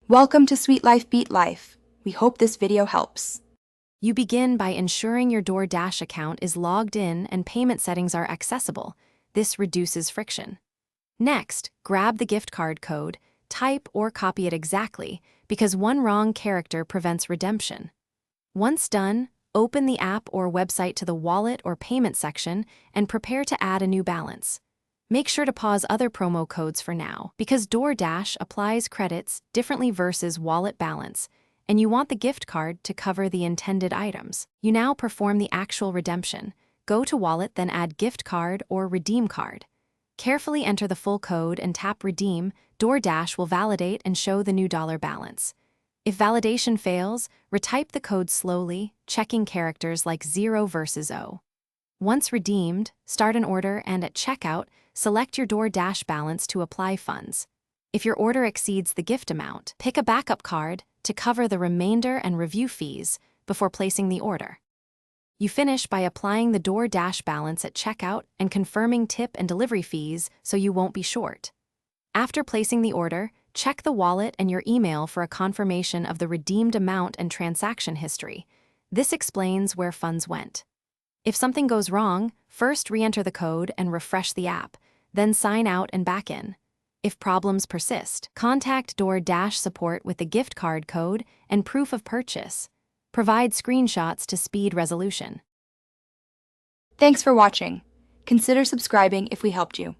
Welcome to Sweet Life Beat Life. We hope this video helps. You begin by ensuring your Doordash account is logged in and payment settings are accessible. This reduces friction. Next, grab the gift card code, type or copy it exactly, because one wrong character prevents redemption. Once done, open the app or website to the wallet or payment section and prepare to add a new balance. Make sure to pause other promo codes for now, because Doordash applies credits differently versus wallet balance, and you want the gift card to cover the intended items. You now perform the actual redemption. Go to wallet, then add gift card or redeem card. Carefully enter the full code and tap redeem. Doordash will validate and show the new dollar balance. If validation fails, retype the code slowly, checking characters like 0 versus O. Once redeemed, start an order and at checkout, select your Doordash balance to apply funds. If your order exceeds the gift amount, pick a backup card to cover the remainder and review fees before placing the order. You finish by applying the Doordash balance at checkout and confirming tip and delivery fees so you won't be short. After placing the order, check the wallet and your email for a confirmation of the redeemed amount and transaction history. This explains where funds went. If something goes wrong, first re-enter the code and refresh the app, then sign out and back in. If problems persist, contact Doordash support with the gift card code and proof of purchase. Provide screenshots to speed resolution. Thanks for watching. Consider subscribing if we helped you.